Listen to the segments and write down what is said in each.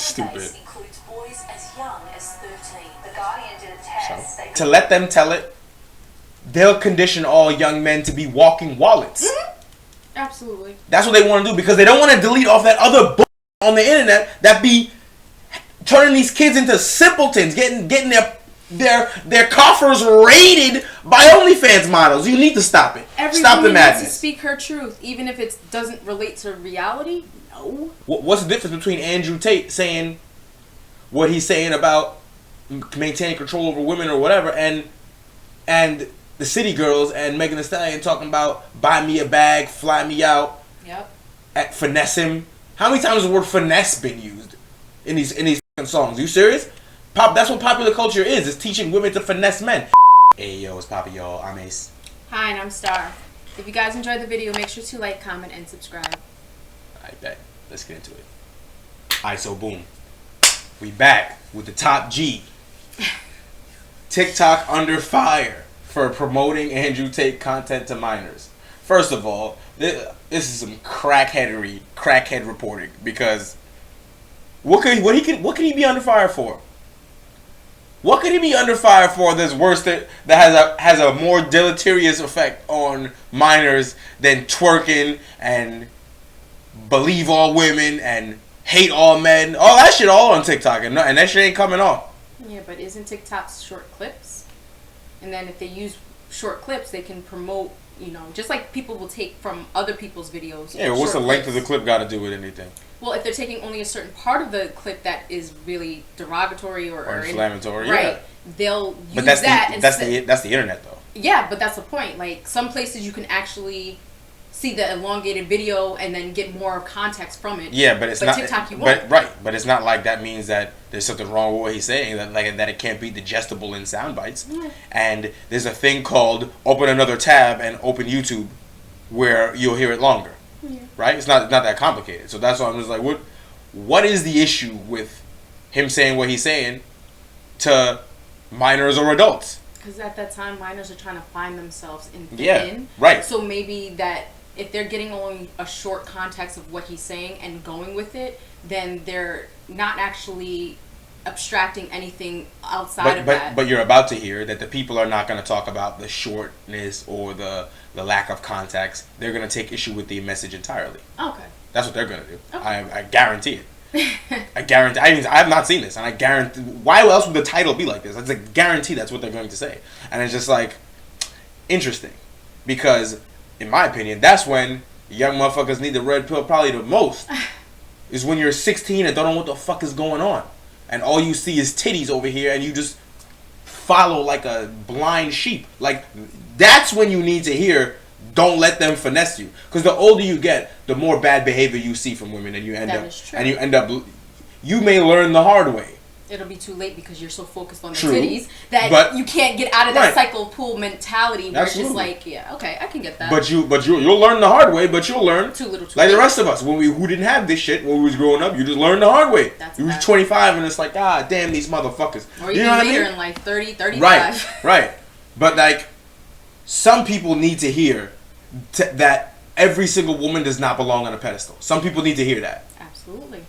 Stupid. Includes boys as young as 13. The Guardian did a test. So, to let them tell it, they'll condition all young men to be walking wallets. Mm-hmm. Absolutely. That's what they want to do because they don't want to delete off that other bull on the internet that be turning these kids into simpletons, getting their coffers raided by OnlyFans models. You need to stop it. Stop the madness. Needs to speak her truth, even if it doesn't relate to reality. No. What's the difference between Andrew Tate saying what he's saying about maintaining control over women or whatever, and the City Girls and Megan Thee Stallion talking about buy me a bag, fly me out, at finesse him? How many times has the word finesse been used in these songs? Are you serious? That's what popular culture is. It's teaching women to finesse men. Hey yo, it's Poppy, y'all. I'm Ace. Hi, and I'm Star. If you guys enjoyed the video, make sure to like, comment, and subscribe. I bet. Let's get into it. Alright, so boom. We back with the top G. TikTok under fire for promoting Andrew Tate content to minors. First of all, this is some crackhead reporting, because what could he be under fire for? What could he be under fire for that's worse, that has a more deleterious effect on minors than twerking and believe all women and hate all men? All that shit all on TikTok, and that shit ain't coming off. Yeah, but isn't TikTok short clips? And then if they use short clips, they can promote, just like people will take from other people's videos. Yeah, what's the length of the clip got to do with anything? Well, if they're taking only a certain part of the clip that is really derogatory or inflammatory, right, yeah, they'll use but that's that. That's the internet, though. Yeah, but that's the point. Like, some places you can actually see the elongated video and then get more context from it. Yeah, but it's not TikTok. You won't. But it's not like that means that there's something wrong with what he's saying. That it can't be digestible in sound bites. Yeah. And there's a thing called open another tab and open YouTube, where you'll hear it longer. Yeah. Right? It's not that complicated. So that's why I'm just like, what is the issue with him saying what he's saying to minors or adults? Because at that time, minors are trying to find themselves in. Right. So maybe that if they're getting only a short context of what he's saying and going with it, then they're not actually abstracting anything outside of that. But you're about to hear that the people are not going to talk about the shortness or the lack of context. They're going to take issue with the message entirely. Okay. That's what they're going to do. Okay. I guarantee it. I guarantee. I have not seen this, and I guarantee. Why else would the title be like this? It's a guarantee that's what they're going to say, and it's just like interesting, because in my opinion, that's when young motherfuckers need the red pill probably the most. Is when you're 16 and don't know what the fuck is going on, and all you see is titties over here, and you just follow like a blind sheep. Like, that's when you need to hear, don't let them finesse you. Because the older you get, the more bad behavior you see from women, and you end up, you may learn the hard way. It'll be too late because you're so focused on the titties that you can't get out of that cycle pool mentality where it's just like, yeah, okay, I can get that. But you'll learn the hard way. But you'll learn too little, like the rest of us who didn't have this shit when we was growing up. You just learned the hard way. You was 25 and it's like, damn these motherfuckers. Or even later in life, 30, 35. Right. But like, some people need to hear that every single woman does not belong on a pedestal. Some people need to hear that. Absolutely,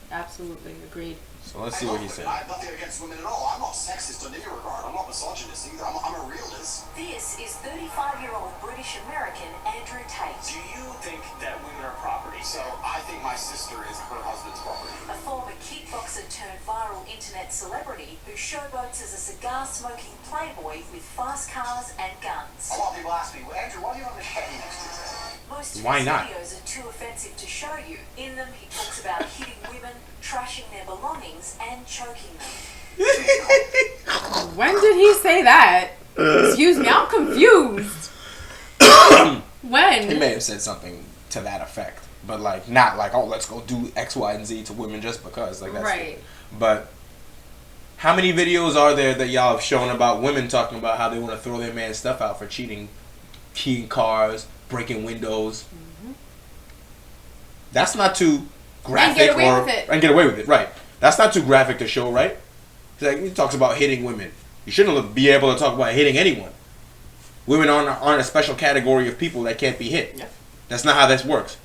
agreed. So let's see what he said. I have nothing against women at all. I'm not sexist in any regard. I'm not misogynist either. I'm a realist. This is 35-year-old British American Andrew Tate. Do you think that women are property? So I think my sister is her husband's property. A former kickboxer turned viral internet celebrity who showboats as a cigar-smoking playboy with fast cars and guns. A lot of people ask me, well, Andrew, why do you have this thing next to you? Most of Why his not? videos are too offensive to show you. In them, he talks about hitting women, trashing their belongings, and choking them. When did he say that? Excuse me, I'm confused. When? He may have said something to that effect, but like not like, oh, let's go do X, Y, and Z to women just because. Like, that's right. But how many videos are there that y'all have shown about women talking about how they want to throw their man's stuff out for cheating, keying cars, breaking windows? Mm-hmm. That's not too graphic, and get away with it, right? That's not too graphic to show, right? Like, he talks about hitting women. You shouldn't be able to talk about hitting anyone. Women aren't a special category of people that can't be hit. Yeah. That's not how this works.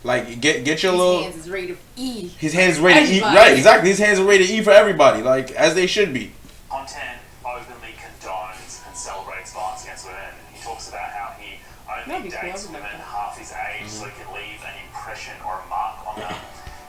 Like, get your His little... hands is rated E. His hands rated E. Everybody. Right, exactly. His hands are rated E for everybody. Like, as they should be. Content openly condones and celebrates violence against women. He talks about how he only dates women half his age so he can leave an impression or a mark on them.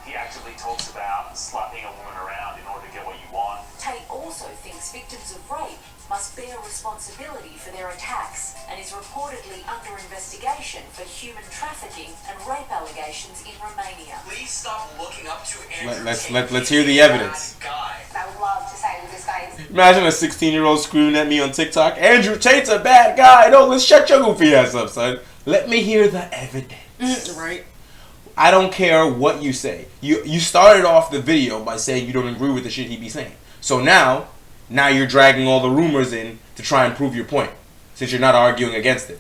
He actively talks about slapping a woman around in order to get what you want. Tate also thinks victims of rape must bear responsibility for their attacks and is reportedly under investigation for human trafficking and rape allegations in Romania. Please stop looking up to Andrew Tate. Let's hear the evidence. Guy. I would love to say with this guy is Imagine a 16-year-old screaming at me on TikTok, Andrew Tate's a bad guy. No, let's shut your goofy ass up, son. Let me hear the evidence. Right. I don't care what you say. You started off the video by saying you don't agree with the shit he be saying. So now you're dragging all the rumors in to try and prove your point, since you're not arguing against it.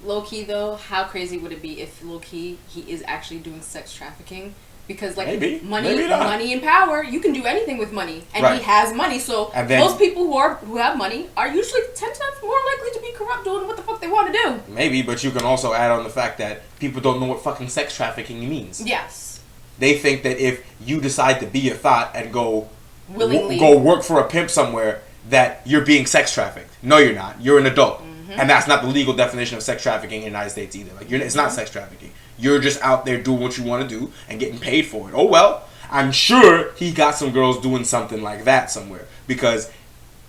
Low key though, how crazy would it be if low key he is actually doing sex trafficking? Because like Maybe money not. money and power, you can do anything with money, and Right. he has money. So And then- most people who have money are usually 10 times more likely to be corrupt doing what the fuck they want to do. Maybe, but you can also add on the fact that people don't know what fucking sex trafficking means. Yes, They think that if you decide to be a thought and go willingly. go work for a pimp somewhere, that you're being sex trafficked. No, you're not. You're an adult. And that's not the legal definition of sex trafficking in the United States either. Like, it's not sex trafficking. You're just out there doing what you want to do and getting paid for it. Oh, well, I'm sure he got some girls doing something like that somewhere. Because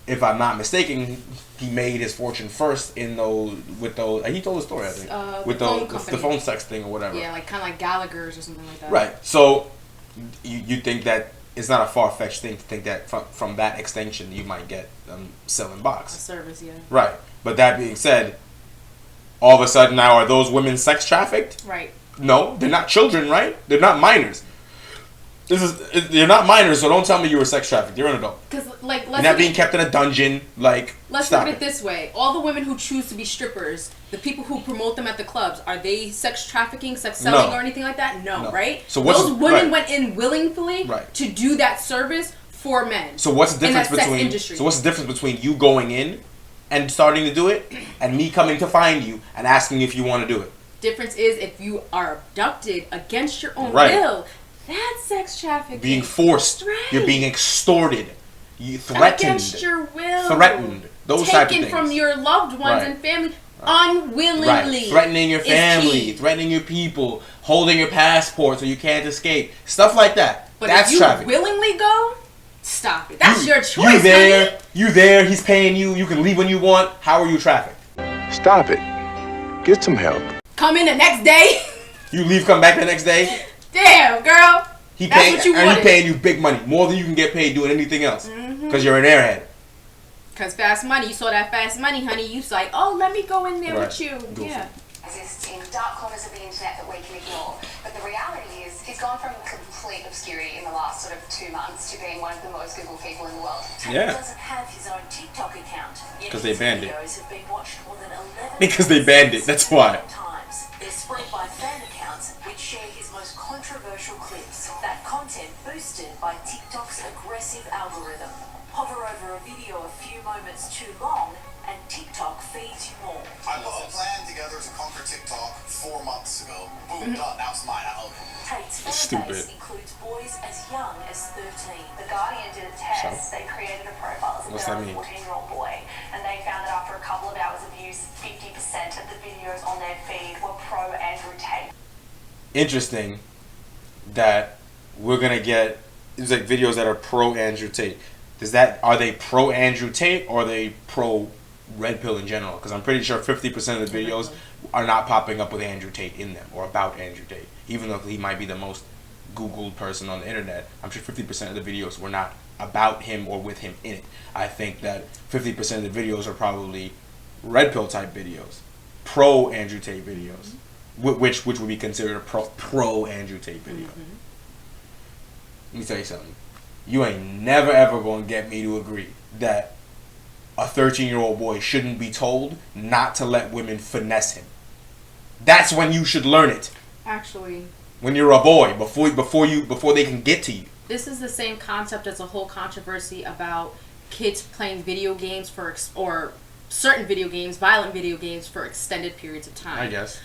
if I'm not mistaken, he made his fortune first in those, he told the story, I think. With the phone sex thing or whatever. Yeah, like kind of like Gallagher's or something like that. Right. So, you think that it's not a far-fetched thing to think that from that extension you might get selling A box. service, yeah. Right. But that being said, all of a sudden now are those women sex trafficked? Right. No, they're not children, right? They're not minors. They're not minors, so don't tell me you were sex trafficked. You're an adult. Because like You're not being kept in a dungeon. Like, let's stop look at it this way: all the women who choose to be strippers, the people who promote them at the clubs, are they sex trafficking, sex selling, No. or anything like that? No, right? So what's those women right. went in willingly Right. to do that service for men. So what's the in difference that sex between? industry. So what's the difference between you going in and starting to do it, and me coming to find you and asking if you want to do it? Difference is if you are abducted against your own Right. will, that's sex trafficking. Being forced. Right. You're being extorted. You threatened. Against your will. Threatened. Those type of Taken things. from your loved ones Right. and family unwillingly. Right. Threatening your is family, key. threatening your people, holding your passport so you can't escape. Stuff like that. But That's if you trafficking. willingly go, stop it. That's your choice. You there, honey. you there, he's paying you, you can leave when you want. How are you trafficked? Stop it. Get some help. Come in the next day. You leave, come back the next day. Damn, girl. He That's paying, what you and he wanted. paying you big money, more than you can get paid doing anything else, because you're an airhead. Cause fast money. You saw that fast money, honey. You was like, oh, let me go in there Right. with you. Go Yeah. exists in dark corners of the internet that we can ignore. But the reality is, he's gone from complete obscurity in the last sort of 2 months to being one of the most Googled people in the world. Yeah. He doesn't have his own TikTok account. Yet 'Cause they his banned it. videos have been watched more than 11 Because they banned it, that's why. times. They're spread by fan accounts which share his most controversial clips. That content boosted by TikTok's aggressive algorithm. Hover over a video a few moments too long and TikTok feeds you more. I put a plan together to conquer TikTok 4 months ago. Boom, done. Now it's mine. I own it. Tate's fan Stupid. base includes boys as young as 13. The Guardian did a test. They created a profile as What's a that mean? 14-year-old boy, and they found that after a couple of hours of use, 50% of the videos on their feed were pro Andrew Tate. Interesting that we're gonna get there's like videos that are pro Andrew Tate. Are they pro Andrew Tate or are they pro Red Pill in general? Because I'm pretty sure 50% of the videos are not popping up with Andrew Tate in them or about Andrew Tate, even though he might be the most Googled person on the internet. I'm sure 50% of the videos were not about him or with him in it. I think that 50% of the videos are probably Red Pill type videos, pro Andrew Tate videos, which would be considered a pro Andrew Tate video. Let me tell you something. You ain't never ever gonna get me to agree that a 13-year-old boy shouldn't be told not to let women finesse him. That's when you should learn it. Actually, When you're a boy, before they can get to you. this is the same concept as a whole controversy about kids playing video games or certain video games, violent video games for extended periods of time. I guess.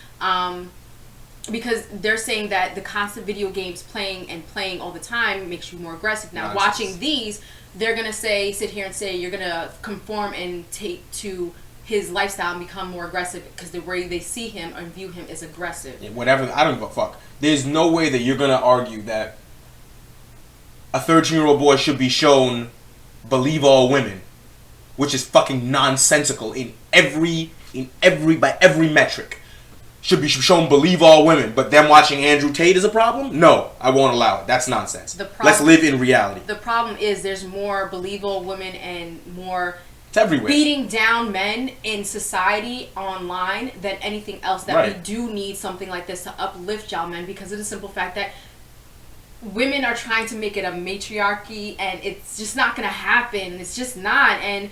because they're saying that the constant video games playing all the time makes you more aggressive. Now, watching these, they're going to sit here and say you're going to conform and take to his lifestyle and become more aggressive because the way they see him and view him is aggressive. Yeah, whatever. I don't give a fuck. There's no way that you're going to argue that a 13-year-old boy should be shown believe all women, which is fucking nonsensical by every metric. Should be shown believe all women, but them watching Andrew Tate is a problem? No, I won't allow it. That's nonsense. Let's live in reality. The problem is there's more believe all women and more it's everywhere. Beating down men in society online than anything else. That we do need something like this to uplift y'all men because of the simple fact that women are trying to make it a matriarchy and it's just not going to happen. It's just not. And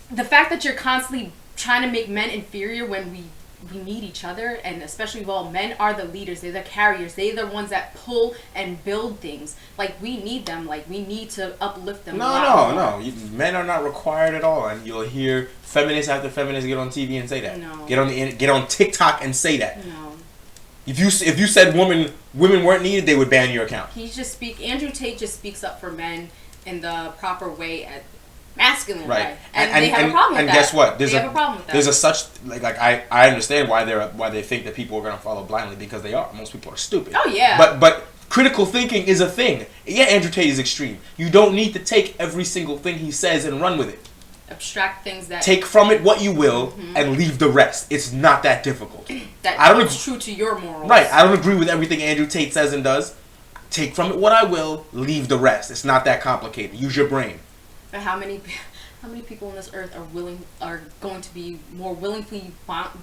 the fact that you're constantly trying to make men inferior when we need each other, and especially while men are the leaders, they're the carriers, they're the ones that pull and build things. Like, we need them. Like, we need to uplift them. No. Men are not required at all, and you'll hear feminists after feminists get on TV and say that. No. Get on TikTok and say that. No. If you said women weren't needed, they would ban your account. Andrew Tate just speaks up for men in the proper way, masculine right. way, and they have a problem with that. And guess what? They have a problem with that. There's a such I understand why they think that people are gonna follow blindly because they are. Most people are stupid. Oh yeah. But critical thinking is a thing. Yeah, Andrew Tate is extreme. You don't need to take every single thing he says and run with it. Abstract things that take from it what you will and leave the rest. It's not that difficult. That's true to your morals. Right. I don't agree with everything Andrew Tate says and does. Take from it what I will, leave the rest. It's not that complicated. Use your brain. But how many people on this earth are going to be more willingly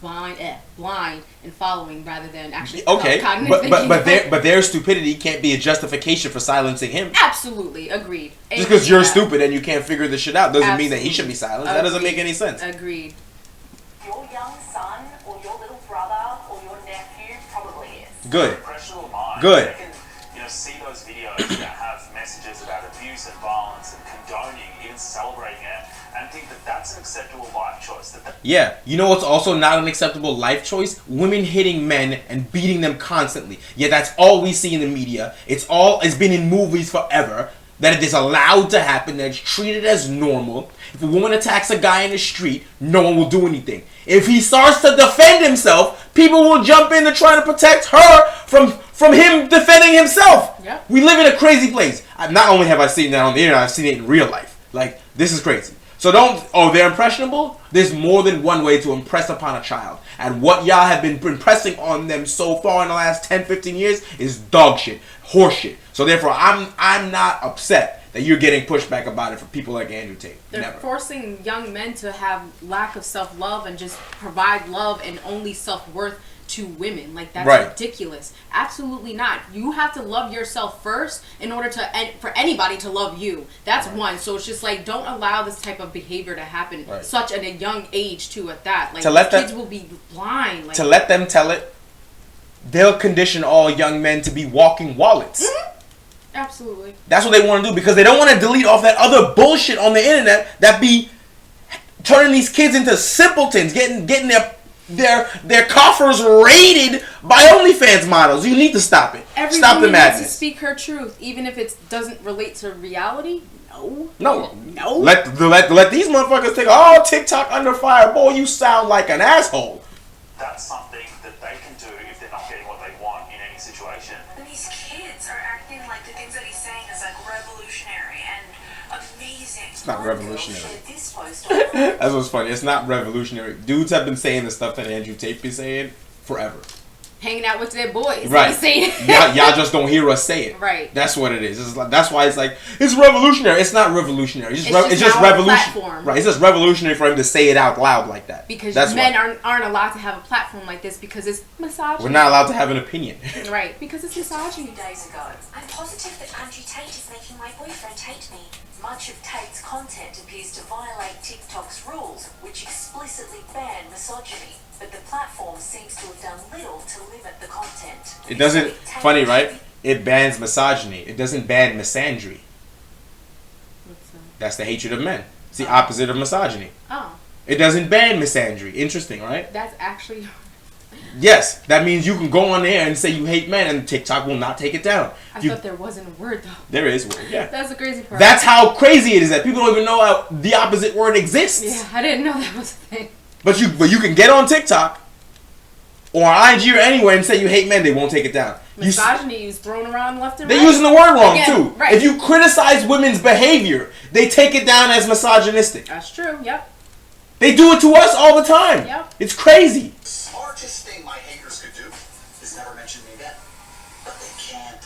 blind in following rather than actually cognitive thinking? But their stupidity can't be a justification for silencing him. Absolutely, agreed. Just because you're stupid and you can't figure this shit out doesn't mean that he should be silenced. That doesn't make any sense. Agreed. Your young son or your little brother or your nephew probably is. Good. Impressionable mind. Good. They can, see those videos that have messages about abuse and violence and condoning, even celebrating it, and think that that's an acceptable life choice. Yeah, you know what's also not an acceptable life choice? Women hitting men and beating them constantly. Yeah, that's all we see in the media. It's been in movies forever. That it is allowed to happen, that it's treated as normal. If a woman attacks a guy in the street, no one will do anything. If he starts to defend himself, people will jump in to try to protect her from him defending himself. Yeah. We live in a crazy place. Not only have I seen that on the internet, I've seen it in real life. Like, this is crazy. So they're impressionable? There's more than one way to impress upon a child. And what y'all have been impressing on them so far in the last 10, 15 years is dog shit, horse shit. So therefore, I'm not upset that you're getting pushback about it from people like Andrew Tate. They're forcing young men to have lack of self-love and just provide love and only self-worth to women. Like, that's ridiculous. Absolutely not. You have to love yourself first in order for anybody to love you. That's one. So it's just like, don't allow this type of behavior to happen such at a young age too at that. Like, kids will be blind. Like, to let them tell it, they'll condition all young men to be walking wallets. Mm-hmm. Absolutely. That's what they want to do because they don't want to delete off that other bullshit on the internet that be turning these kids into simpletons, getting their coffers raided by OnlyFans models. You need to stop it. Stop the madness. Needs to speak her truth, even if it doesn't relate to reality. No. Let these motherfuckers take TikTok under fire. Boy, you sound like an asshole. That's something that they can do if they're not getting what they want in any situation. And these kids are acting like the things that he's saying is like revolutionary and amazing. It's not revolutionary. This post That's what's funny. It's not revolutionary. Dudes have been saying the stuff that Andrew Tate be saying forever. Hanging out with their boys. Right. Y'all just don't hear us say it. Right. That's what it is. That's why it's like, it's revolutionary. It's not revolutionary. It's just revolutionary. Right. It's just revolutionary for him to say it out loud like that. Because men aren't allowed to have a platform like this because it's misogyny. We're not allowed to have an opinion. Right. Because it's misogyny. 2 days ago, I'm positive that Andrew Tate is making my boyfriend hate me. Much of Tate's content appears to violate TikTok's rules, which explicitly ban misogyny. But the platform seems to have done little to limit the content. It doesn't... Funny, right? It bans misogyny. It doesn't ban misandry. What's that? That's the hatred of men. It's the opposite of misogyny. Oh. It doesn't ban misandry. Interesting, right? That's actually... Yes, that means you can go on there and say you hate men, and TikTok will not take it down. I thought there wasn't a word though. There is a word. Yeah. That's the crazy part. That's how crazy it is that people don't even know how the opposite word exists. Yeah, I didn't know that was a thing. But you can get on TikTok or on IG or anywhere and say you hate men. They won't take it down. Misogyny is thrown around left and right. They're using the word wrong too. Right. If you criticize women's behavior, they take it down as misogynistic. That's true. Yep. They do it to us all the time. Yep. It's crazy. Smartest thing my haters could do is never mention me again. But they can't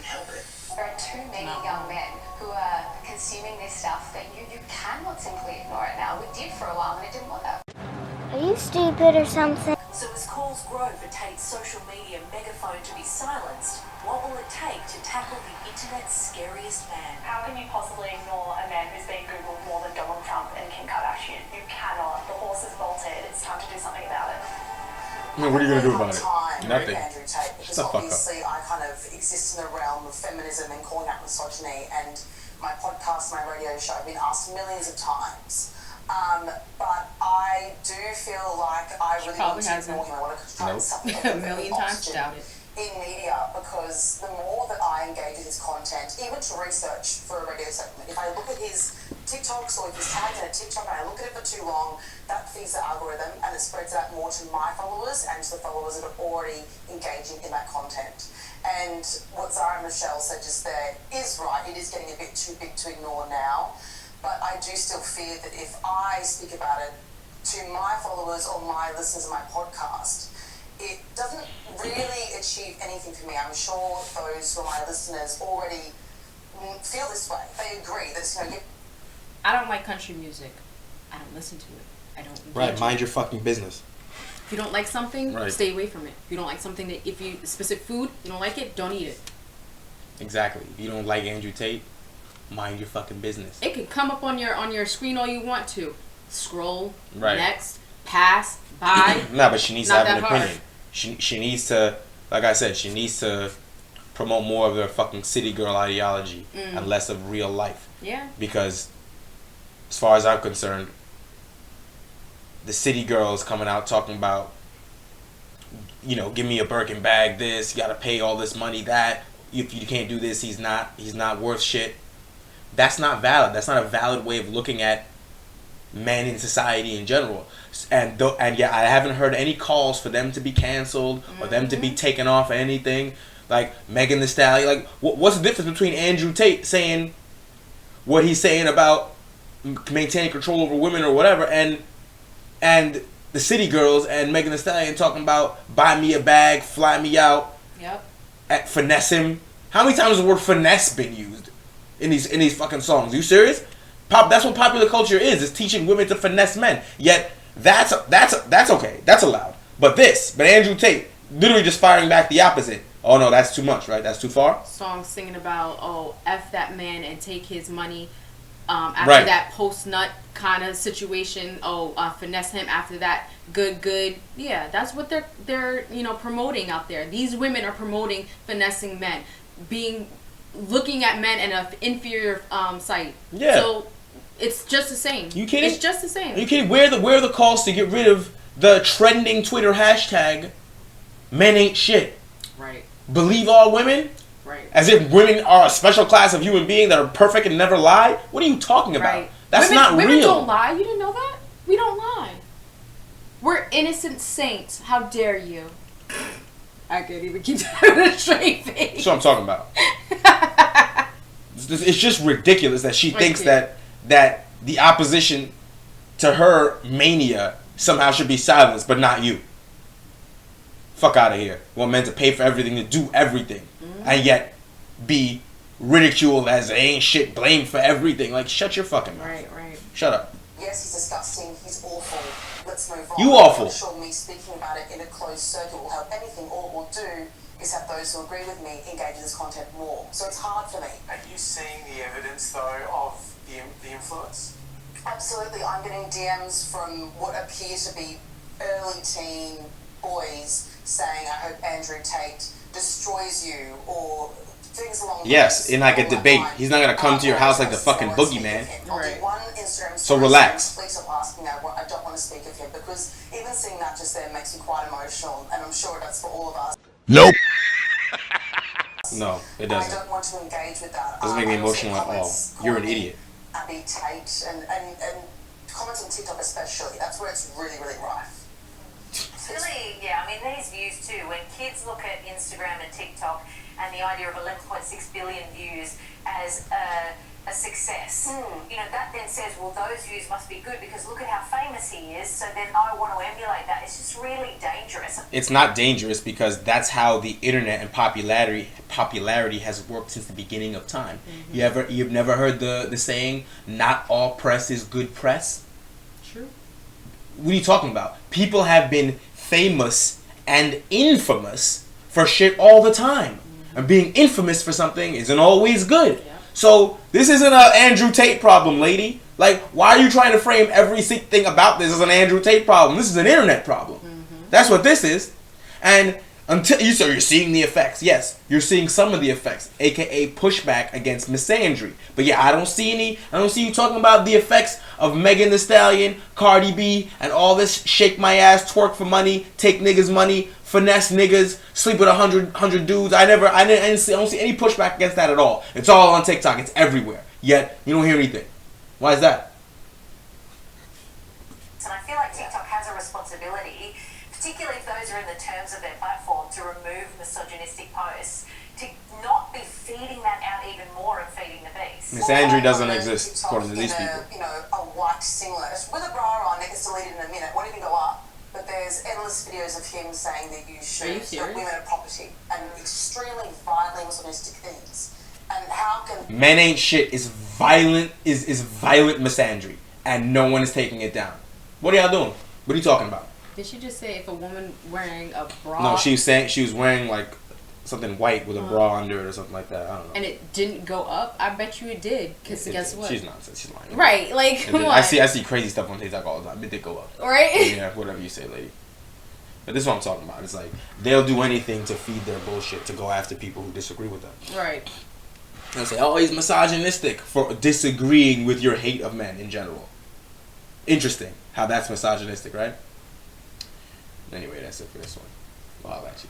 help it. There are too many young men who are consuming this stuff that you cannot simply ignore it now. We did for a while and it didn't work. Are you stupid or something? So as calls grow for Tate's social media megaphone to be silenced, what will it take to tackle the internet's scariest man? How can you possibly ignore a man who's been Googled more than Donald Trump and Kim Kardashian? You cannot. The horse has bolted. It's time to do something about it. What are you gonna do about it? Nothing. Andrew Tate, because obviously I kind of exist in the realm of feminism and calling out misogyny, and my podcast, my radio show, I've been asked millions of times. But I do feel like I really want to ignore him. I want to try and something A million times, doubt it. in media, because the more that I engage with his content, even to research for a radio segment, if I look at his TikToks or if he's tagged in a TikTok and I look at it for too long, that feeds the algorithm and it spreads out more to my followers and to the followers that are already engaging in that content. And what Zara and Michelle said just there is right. It is getting a bit too big to ignore now, but I do still fear that if I speak about it to my followers or my listeners of my podcast, it doesn't really achieve anything for me. I'm sure those who are my listeners already feel this way. They agree that I don't like country music. I don't listen to it. I don't. Right, mind your fucking business. If you don't like something, right, stay away from it. If you don't like something that, if you specific food, you don't like it, don't eat it. Exactly. If you don't like Andrew Tate, mind your fucking business. It could come up on your screen all you want to. Scroll, right, next, pass, buy. Nah, but she needs to have an hard. opinion. She needs to, like I said, she needs to promote more of their fucking city girl ideology and less of real life. Yeah. Because, as far as I'm concerned, the city girls coming out talking about, you know, give me a Birkin bag, this, you gotta pay all this money, that, if you can't do this, he's not worth shit. That's not valid. That's not a valid way of looking at men in society in general. And yeah, I haven't heard any calls for them to be canceled or them to be taken off or anything. Like Megan Thee Stallion, like what's the difference between Andrew Tate saying what he's saying about maintaining control over women or whatever, and the city girls and Megan Thee Stallion talking about buy me a bag, fly me out, at finesse him? How many times has the word finesse been used in these fucking songs? Are you serious? That's what popular culture is teaching women to finesse men. Yet that's okay. That's allowed. But Andrew Tate literally just firing back the opposite. Oh no, that's too much, right? That's too far. Songs singing about, oh, F that man and take his money. After that post-nut kind of situation, finesse him after that, good. Yeah, that's what they're promoting out there. These women are promoting finessing men, looking at men in an inferior sight. Yeah. So it's just the same. You kidding? It's just the same. Are you kidding? Where are the calls to get rid of the trending Twitter hashtag men ain't shit? Right. Believe all women? Right. As if women are a special class of human being that are perfect and never lie? What are you talking about? Right. That's not real. Women don't lie. You didn't know that? We don't lie. We're innocent saints. How dare you? I can't even keep that with a straight face. That's what I'm talking about. It's just ridiculous that she thinks that the opposition to her mania somehow should be silenced, but not you. Fuck out of here. You want men to pay for everything, to do everything, and yet be ridiculed as they ain't shit, blamed for everything. Like, shut your fucking mouth. Right. Shut up. Yes, he's disgusting. He's awful. Let's move on. You awful. I'm sure me speaking about it in a closed circuit will help anything. All it will do is have those who agree with me engage in this content more. So it's hard for me. Are you seeing the evidence, though, of the influence? Absolutely. I'm getting DMs from what appear to be early teen boys saying, I hope Andrew Tate destroys you or things along Yes, those in like a along that debate. line. He's not gonna come to your house like the fucking I won't speak boogeyman. of him. I'll do Right. one Instagram So story relax. saying, please stop asking. I don't want to speak of him, because even seeing that just there makes me quite emotional, and I'm sure that's for all of us. Nope. No, it I doesn't. don't want to engage with that. Doesn't make me I also emotional at all. comments You're an calling me idiot. Abby Tate and comments on TikTok especially. That's where it's really, really rife. It's really, yeah, I mean, these views too, when kids look at Instagram and TikTok and the idea of 11.6 billion views as a success, you know, that then says, well, those views must be good because look at how famous he is, so then I want to emulate that. It's just really dangerous. It's not dangerous because that's how the internet and popularity has worked since the beginning of time. You've never heard the saying, not all press is good press? True. What are you talking about? People have been famous and infamous for shit all the time. And being infamous for something isn't always good. Yeah. So this isn't an Andrew Tate problem, lady. Like, why are you trying to frame every thing about this as an Andrew Tate problem? This is an internet problem. That's what this is. And until you're seeing the effects. Yes, you're seeing some of the effects, aka pushback against misandry. But yeah, I don't see you talking about the effects of Megan Thee Stallion, Cardi B, and all this shake my ass, twerk for money, take niggas' money, finesse niggas, sleep with 100 dudes. I don't see any pushback against that at all. It's all on TikTok. It's everywhere. Yet you don't hear anything. Why is that? And I feel like TikTok has a responsibility, particularly if those are in the terms of their platform, to remove misogynistic posts, to not be feeding that out even more and feeding the beast. Misandry doesn't Well, exist TikTok according to in these a, people. You know, a white singlet with a bra on. It gets deleted in a minute. Won't even go up. But there's endless videos of him saying that you Are you should serious? that women are property and extremely violently misogynistic things. And how can Men Ain't Shit is violent misandry, and no one is taking it down. What are y'all doing? What are you talking about? Did she just say if a woman wearing a bra No, she was saying she was wearing like something white with a bra under it or something like that. I don't know. and it didn't go up? I bet you it did. Because guess what? She's nonsense. She's lying. Right, like, It come did. on. I see crazy stuff on TikTok all the time. It did go up. Right? Yeah, whatever you say, lady. But this is what I'm talking about. It's like they'll do anything to feed their bullshit to go after people who disagree with them. Right. They'll say, "Oh, he's misogynistic for disagreeing with your hate of men in general." Interesting how that's misogynistic, right? Anyway, that's it for this one. I'll holler at you.